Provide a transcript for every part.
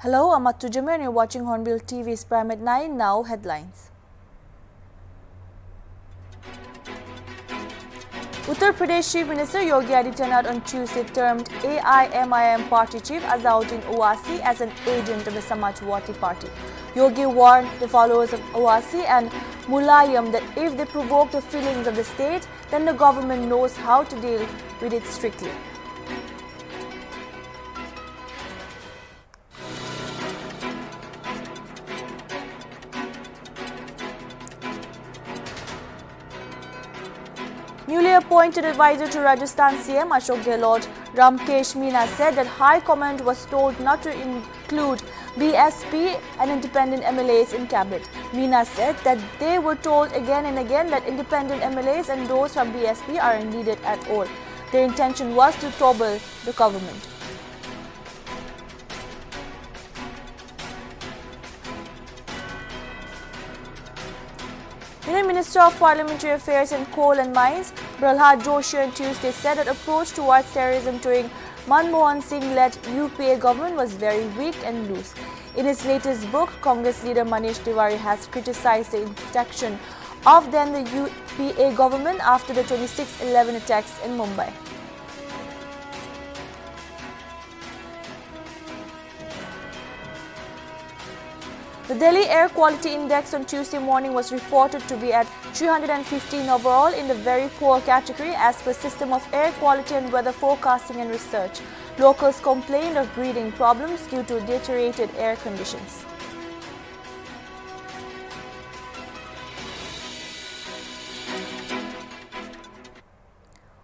Hello, I'm Attu Jamir and you're watching Hornbill TV's Prime at 9. Now, headlines. Uttar Pradesh Chief Minister Yogi Adityanath on Tuesday termed AIMIM party chief Azauddin Owaisi as an agent of the Samajwadi Party. Yogi warned the followers of Owaisi and Mulayam that if they provoke the feelings of the state, then the government knows how to deal with it strictly. Newly appointed advisor to Rajasthan CM Ashok Gehlot, Ramkesh Meena, said that High Command was told not to include BSP and independent MLAs in cabinet. Meena said that they were told again and again that independent MLAs and those from BSP aren't needed at all. Their intention was to topple the government. Union Minister of Parliamentary Affairs and Coal and Mines, Prahlad Joshi, on Tuesday said that approach towards terrorism during Manmohan Singh-led UPA government was very weak and loose. In his latest book, Congress leader Manish Tiwari has criticized the inaction of then the UPA government after the 26/11 attacks in Mumbai. The Delhi Air Quality Index on Tuesday morning was reported to be at 315 overall in the very poor category as per System of Air Quality and Weather Forecasting and Research. Locals complained of breathing problems due to deteriorated air conditions.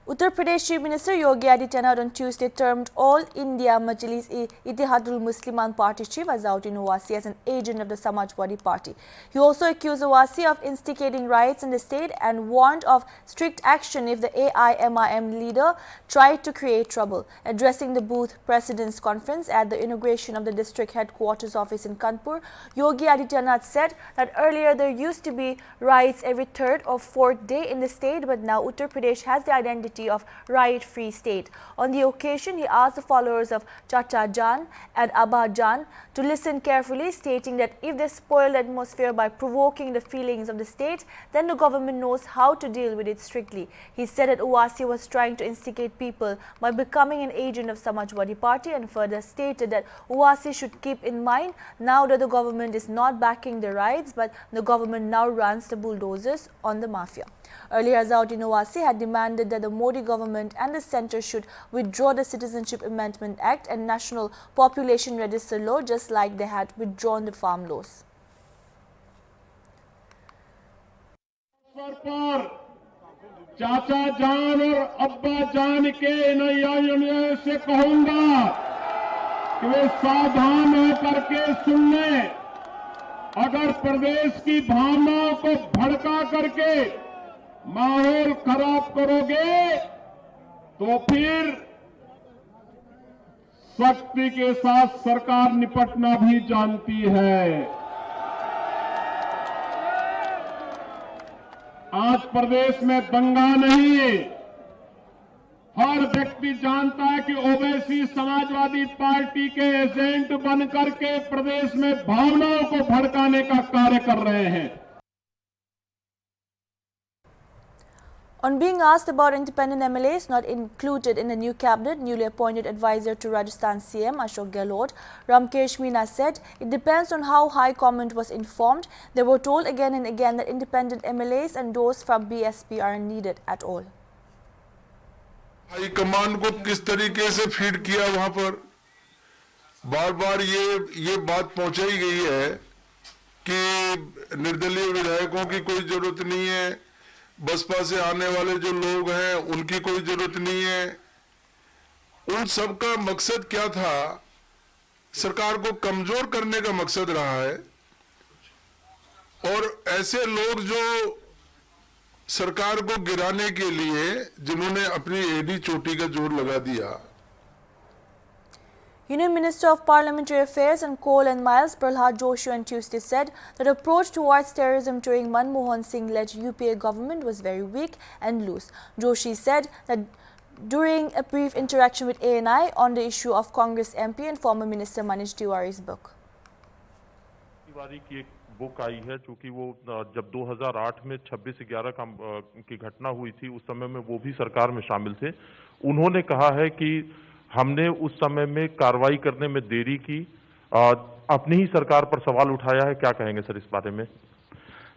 Uttar Pradesh Chief Minister Yogi Adityanath on Tuesday termed All India Majlis-e-Ittehadul Musliman Party chief Azauddin Owaisi as an agent of the Samajwadi Party. He also accused Owaisi of instigating riots in the state and warned of strict action if the AIMIM leader tried to create trouble. Addressing the Booth President's Conference at the inauguration of the district headquarters office in Kanpur, Yogi Adityanath said that earlier there used to be riots every third or fourth day in the state, but now Uttar Pradesh has the identity of riot-free state. On the occasion, he asked the followers of Chacha Jan and Abba Jan to listen carefully, stating that if they spoil the atmosphere by provoking the feelings of the state, then the government knows how to deal with it strictly. He said that Owaisi was trying to instigate people by becoming an agent of Samajwadi Party and further stated that Owaisi should keep in mind now that the government is not backing the riots, but the government now runs the bulldozers on the mafia. Earlier, Azauddin Owaisi had demanded that the Modi government and the centre should withdraw the Citizenship Amendment Act and National Population Register law, just like they had withdrawn the farm laws. चाचा जान और अब्बा जान के नैया से कहूंगा कि वे सावधान होकर के सुन लें। अगर प्रदेश की भावनाओं को भड़का करके माहौल खराब करोगे तो फिर सख्ती के साथ सरकार निपटना भी जानती है। आज प्रदेश में दंगा नहीं है। हर व्यक्ति जानता है कि ओवैसी समाजवादी पार्टी के एजेंट बनकर के प्रदेश में भावनाओं को भड़काने का कार्य कर रहे हैं। On being asked about independent MLAs not included in the new cabinet, newly appointed advisor to Rajasthan CM Ashok Gehlot, Ramkesh Meena said it depends on how High Command was informed. They were told again and again that independent MLAs and those from BSP aren't needed at all. High command को किस तरीके से feed किया वहां पर बार बार ये बात पहुंचाई गई है कि निर्दलीय विधायकों की कोई जरूरत नहीं है, बसपा से आने वाले जो लोग हैं उनकी कोई जरूरत नहीं है। उन सब का मकसद क्या था? सरकार को कमजोर करने का मकसद रहा है और ऐसे लोग जो सरकार को गिराने के लिए जिन्होंने अपनी एडी चोटी का जोर लगा दिया। Union Minister of Parliamentary Affairs and Coal and Mines Prahlad Joshi on Tuesday said that approach towards terrorism during Manmohan Singh-led UPA government was very weak and loose. Joshi said that during a brief interaction with ANI on the issue of Congress MP and former Minister Manish Tiwari's book. Tiwari की एक book आई है, चूंकि वो जब 2008 में 26/11 की घटना हुई थी, उस समय में वो भी सरकार में शामिल थे। उन्होंने कहा है कि हमने उस समय में कार्रवाई करने में देरी की, अपनी ही सरकार पर सवाल उठाया है। क्या कहेंगे सर इस बारे में?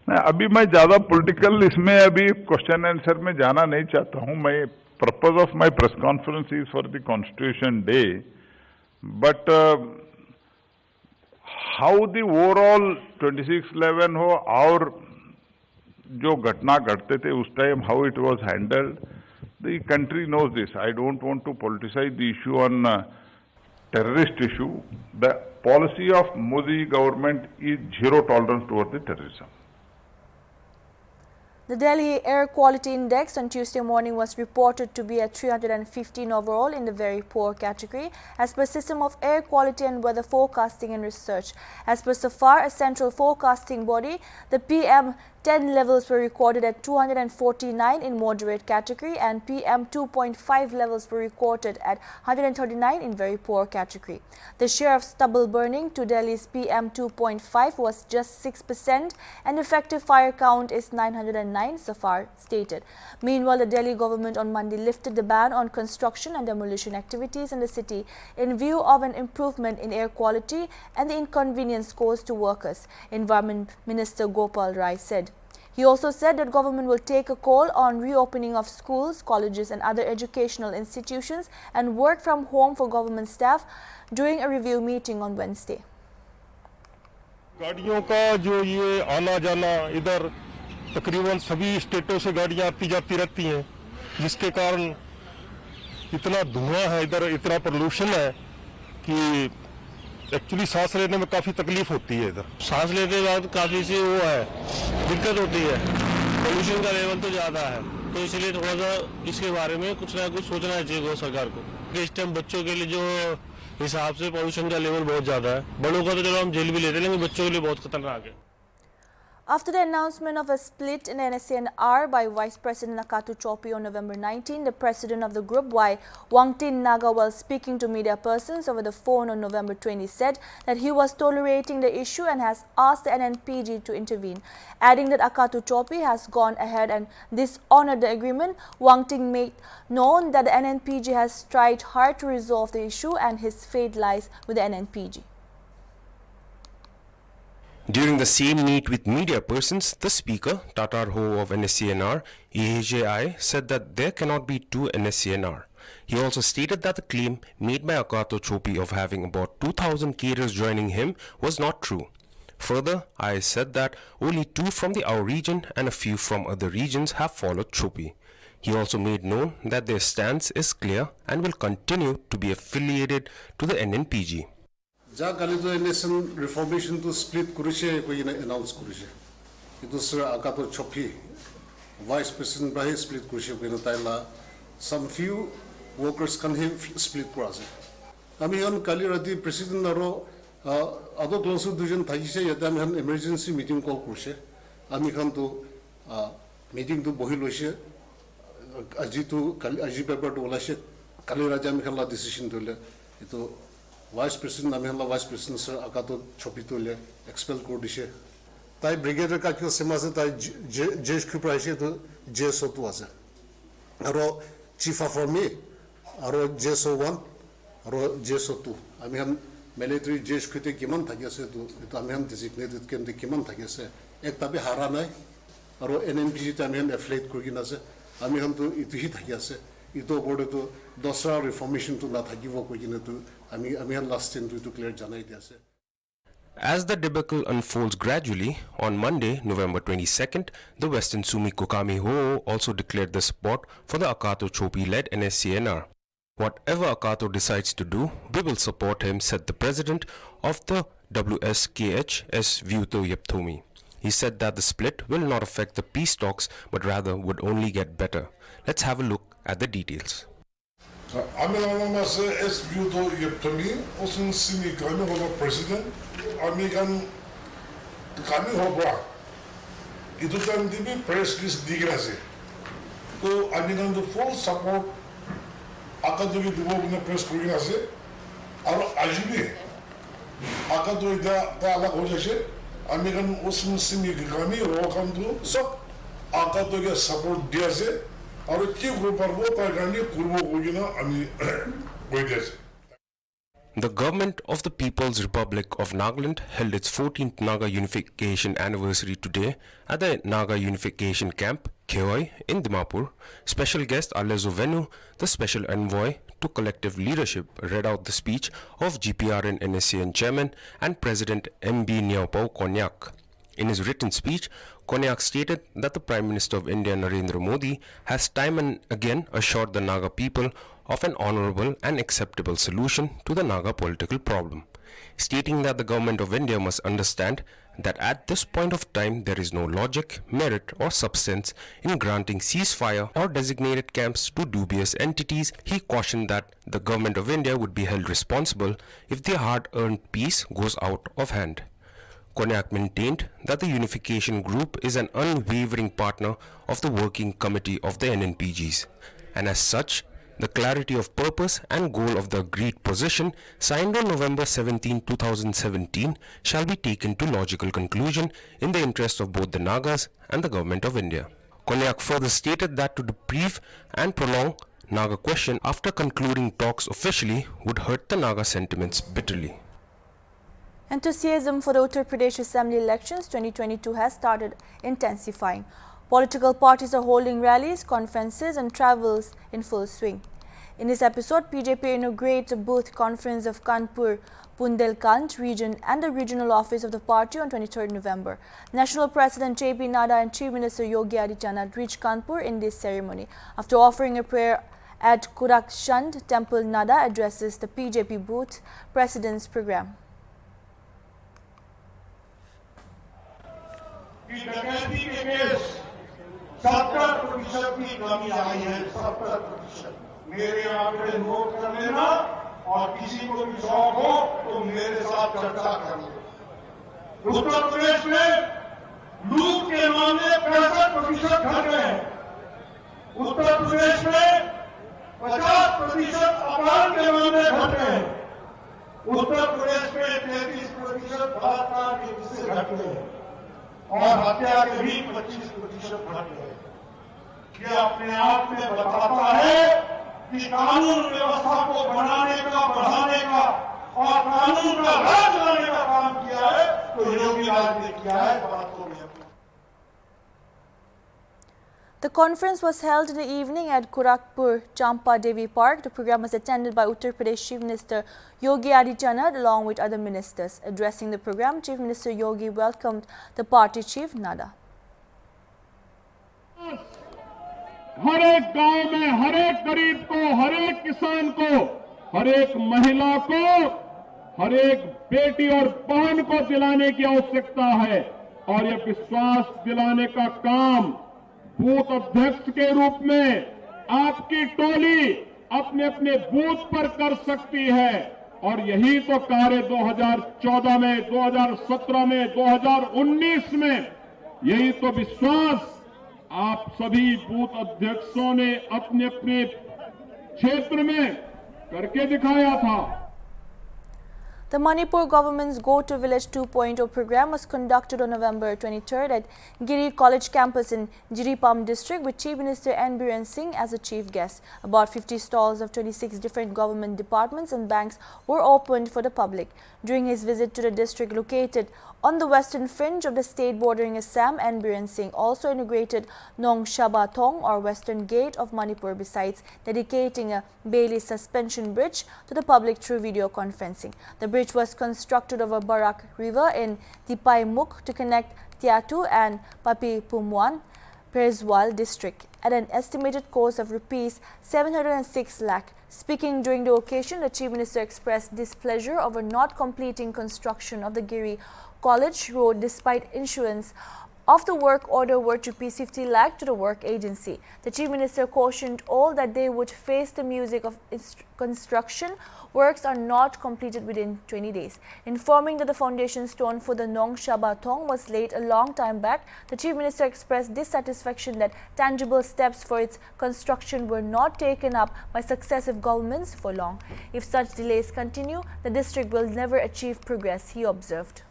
नहीं, अभी मैं ज्यादा पॉलिटिकल इसमें अभी क्वेश्चन आंसर में जाना नहीं चाहता हूं। मैं purpose of my press conference is for the constitution day, but how the overall 26/11 हो और जो घटना घटते थे उस time how it was handled, the country knows this. I don't want to politicize the issue on terrorist issue. The policy of Modi government is zero tolerance towards the terrorism. The Delhi Air Quality Index on Tuesday morning was reported to be at 315 overall in the very poor category, as per System of Air Quality and Weather Forecasting and Research. As per SAFAR, a central forecasting body, the PM10 levels were recorded at 249 in moderate category and PM2.5 levels were recorded at 139 in very poor category. The share of stubble burning to Delhi's PM2.5 was just 6% and effective fire count is 909, SAFAR stated. Meanwhile, the Delhi government on Monday lifted the ban on construction and demolition activities in the city in view of an improvement in air quality and the inconvenience caused to workers, Environment Minister Gopal Rai said. He also said that government will take a call on reopening of schools, colleges and other educational institutions and work from home for government staff during a review meeting on Wednesday. गाड़ियों का जो ये आना जाना, इधर तकरीबन सभी स्टेटों से गाड़ियां आती जाती रहती हैं, जिसके कारण इतना धुआं है, इधर इतना पोल्यूशन है कि एक्चुअली सांस लेने में काफी तकलीफ होती है। इधर सांस लेने के बाद काफी सी वो है, दिक्कत होती है। पोल्यूशन का लेवल तो ज्यादा है, तो इसलिए थोड़ा सा इसके बारे में कुछ ना कुछ सोचना चाहिए सरकार को, कि इस टाइम बच्चों के लिए जो हिसाब से पोल्यूशन का लेवल बहुत ज्यादा है। बड़ों का तो चलो हम जेल भी लेते हैं, लेकिन बच्चों के लिए बहुत खतरनाक है। After the announcement of a split in NSCNR by Vice President Akato Chopi on November 19, the president of the group, Y. Wangtin Naga, while speaking to media persons over the phone on November 20, said that he was tolerating the issue and has asked the NNPG to intervene. Adding that Akato Chopi has gone ahead and dishonored the agreement, Wangtin made known that the NNPG has tried hard to resolve the issue and his fate lies with the NNPG. During the same meet with media persons, the speaker, Tatar Ho of NSCNR, EHJI, said that there cannot be two NSCNR. He also stated that the claim made by Akato Chopi of having about 2,000 cadres joining him was not true. Further, I said that only 2 from our region and a few from other regions have followed Chopi. He also made known that their stance is clear and will continue to be affiliated to the NNPG. Nation reformation to split Kurishe, we announced Kurishe. It was Akato Chopi, Vice President Brahe split Kurishe, Taila. Some few workers can have split Kurase. Amihan Kaliradi, President Naro, Ado Closu Dujan Taisha, Yadamihan emergency meeting called Kurishe. Amikhan to meeting to Bohiloshe, Ajitu, Ajipaper to Olashe, Kaliraja Mikala decision to it. Vice President Namihalla Vice President Sir Akato Chopi to expel Kurdishe. Tai Brigadier Kakio Semase, Tai Jesh Kupraishe to JSO 2 was. Aro Chief of me, Aro JSO 1, Aro JSO 2. I mean, military Jesh Kutte Kiman Tagese to Itamian designated Kem the Kiman Tagese. Ektabi Haranai, Aro NNPG Tamian affiliate Kurginase, Amihan to Ituhit Tagese. Ito board to Dosra reformation to Natagivo Kugina to Amihan last in to clear Janai. As the debacle unfolds gradually, on Monday, November 22nd, the Western Sumi Kokami Ho also declared the support for the Akato Chopi-led NSCNR. Whatever Akato decides to do, we will support him, said the president of the WSKH, S. Vyuto Yepthomi. He said that the split will not affect the peace talks, but rather would only get better. Let's have a look at the details. American S. Vyuto Yepthomi, also Simi Kami president, American Kami Hobra. It was time to be press list digress. So American the full support 아까도 누구 프레스 코리아 하세 아로 아지비 아까도 이다 알아 고자시 아메리칸 오스민 시미 그가미 로칸도 석 아까도 서포트 디아세 아로 키 그룹하고 타가니 쿠르보 고기나 아니 고이데스. The government of the People's Republic of Nagaland held its 14th Naga Unification Anniversary today at the Naga Unification Camp, Khewai, in Dimapur. Special guest Alezo Venu, the Special Envoy to Collective Leadership, read out the speech of GPRN NSCN Chairman and President MB Nyawpao Konyak. In his written speech, Konyak stated that the Prime Minister of India Narendra Modi has time and again assured the Naga people of an honorable and acceptable solution to the Naga political problem, stating that the Government of India must understand that at this point of time there is no logic, merit or substance in granting ceasefire or designated camps to dubious entities. He cautioned that the Government of India would be held responsible if the hard-earned peace goes out of hand. Konyak maintained that the Unification Group is an unwavering partner of the Working Committee of the NNPGs, and as such, the clarity of purpose and goal of the agreed position signed on November 17, 2017 shall be taken to logical conclusion in the interest of both the Nagas and the Government of India. Konyak further stated that to deprive and prolong Naga question after concluding talks officially would hurt the Naga sentiments bitterly. Enthusiasm for the Uttar Pradesh Assembly elections 2022 has started intensifying. Political parties are holding rallies, conferences and travels in full swing. In this episode, BJP inaugurates a booth conference of Kanpur, Bundelkhand region and the regional office of the party on 23rd November. National President JP Nadda and Chief Minister Yogi Adityanath reached Kanpur in this ceremony. After offering a prayer at Gorakhshand Temple, Nadda addresses the BJP booth president's program. डकैती के case 70% की कमी आई है 70%। मेरे आंकड़े note कर लेना और किसी को भी शौक हो तो मेरे साथ चर्चा कर लेना। उत्तर प्रदेश में लूट के मामले 65% घट गए हैं। उत्तर प्रदेश में 50% अपराध के मामले घट गए हैं। उत्तर प्रदेश में 33% बलात्कार के किस्से घट गए हैं और हत्या के भी 25% घट गए। ये अपने आप में बताता है कि कानून व्यवस्था को बनाने का, बढ़ाने का और कानून का राज लाने का काम किया है तो योगी राज ने किया है। बात को मैं The conference was held in the evening at Gorakhpur Champa Devi Park. The program was attended by Uttar Pradesh Chief Minister Yogi Adityanath along with other ministers. Addressing the program, Chief Minister Yogi welcomed the party chief Nadda. हर एक गांव में हर एक गरीब को, हर एक किसान को, हर एक महिला को, हर एक बेटी और बहन को दिलाने की आवश्यकता है और यह विश्वास दिलाने का काम बूथ अध्यक्ष के रूप में आपकी टोली अपने अपने बूथ पर कर सकती है और यही तो कार्य 2014 में, 2017 में, 2019 में यही तो विश्वास आप सभी बूथ अध्यक्षों ने अपने अपने क्षेत्र में करके दिखाया था। The Manipur government's Go to Village 2.0 program was conducted on November 23rd at Giri College campus in Jiripam district with Chief Minister N. Biren Singh as a chief guest. About 50 stalls of 26 different government departments and banks were opened for the public. During his visit to the district located on the western fringe of the state bordering Assam, N. Biren Singh also inaugurated Nong Shaba Thong or Western Gate of Manipur, besides dedicating a Bailey suspension bridge to the public through video conferencing. The bridge was constructed over Barak River in Dipai Mukh to connect Tiatu and Papi Pumwan, Perzwal district at an estimated cost of Rs 706 lakh. Speaking during the occasion, the Chief Minister expressed displeasure over not completing construction of the Giri College Road despite issuance of the work order worth ₹50 lakh to the work agency. The Chief Minister cautioned all that they would face the music of construction works are not completed within 20 days. Informing that the foundation stone for the Nong Shaba Thong was laid a long time back, the Chief Minister expressed dissatisfaction that tangible steps for its construction were not taken up by successive governments for long. If such delays continue, the district will never achieve progress, he observed.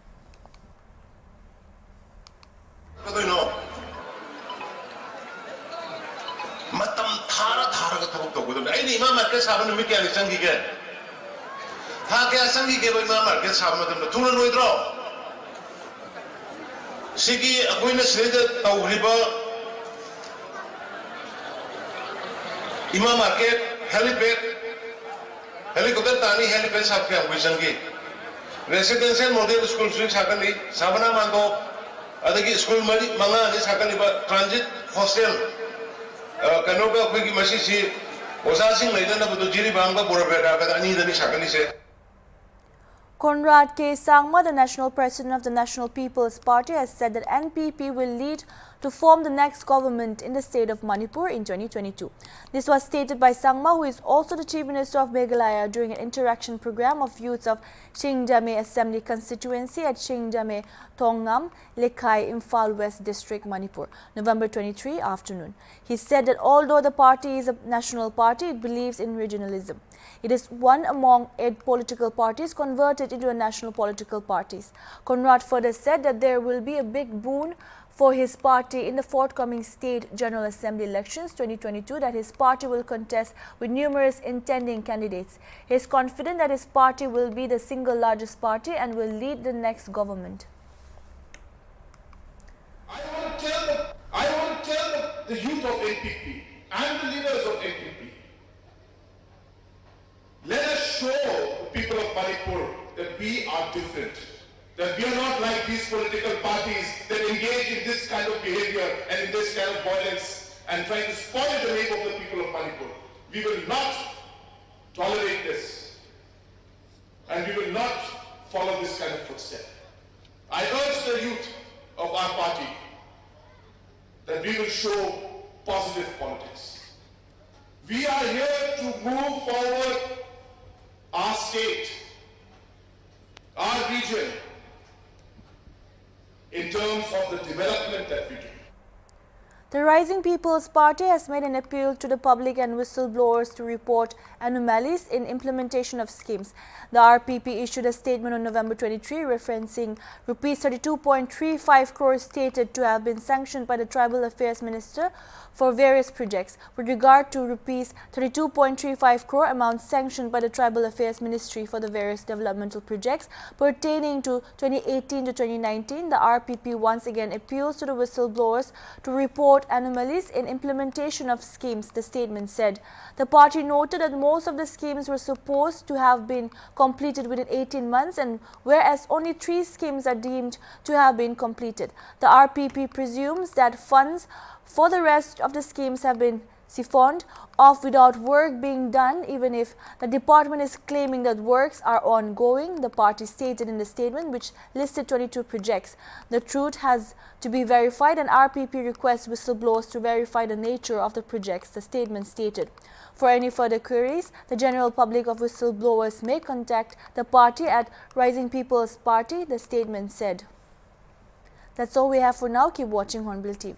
matam thara ka thok tok do ai ni ma market sa ban mi kya ni sang gi ge tha kya sang gi ge bai ma market sa ma dam thung loi dro sigi akoi na se de tau riba ima market helipad helicopter tani helipad sa kya bai sang gi residential model school su sa kan ni sabana man do adagi school mari manga ni sa kan ni ba transit hostel kanoba akhoi masi si osa sing leidana bu jiri bangba borabera ka ani dani sakani se. Conrad K. Sangma, the national president of the National People's Party, has said that NPP will lead to form the next government in the state of Manipur in 2022. This was stated by Sangma, who is also the Chief Minister of Meghalaya, during an interaction program of youths of Shingjame Assembly constituency at Shingjame Thongam, Lekhai, Imphal West District, Manipur, November 23 afternoon. He said that although the party is a national party, it believes in regionalism. It is one among 8 political parties converted into a national political parties. Conrad further said that there will be a big boon for his party in the forthcoming State General Assembly elections 2022 that his party will contest with numerous intending candidates. He is confident that his party will be the single largest party and will lead the next government. I want to tell the youth of NPP and the leaders of NPP, let us show the people of Manipur that we are different, that we are not like these political parties that engage in this kind of behavior and in this kind of violence and trying to spoil the name of the people of Manipur. We will not tolerate this, and we will not follow this kind of footstep. I urge the youth of our party that we will show positive politics. We are here to move forward our state, our region, in terms of the development that we do. The Rising People's Party has made an appeal to the public and whistleblowers to report anomalies in implementation of schemes. The RPP issued a statement on November 23 referencing rupees 32.35 crores stated to have been sanctioned by the Tribal Affairs Minister for various projects. With regard to rupees 32.35 crore amount sanctioned by the Tribal Affairs Ministry for the various developmental projects pertaining to 2018 to 2019, the RPP once again appeals to the whistleblowers to report anomalies in implementation of schemes, the statement said. The party noted that most of the schemes were supposed to have been completed within 18 months, and whereas only 3 schemes are deemed to have been completed. The RPP presumes that funds for the rest of the schemes have been siphoned off without work being done, even if the department is claiming that works are ongoing, the party stated in the statement, which listed 22 projects. The truth has to be verified, and RPP requests whistleblowers to verify the nature of the projects, the statement stated. For any further queries, the general public of whistleblowers may contact the party at Rising People's Party, the statement said. That's all we have for now. Keep watching Hornbill TV.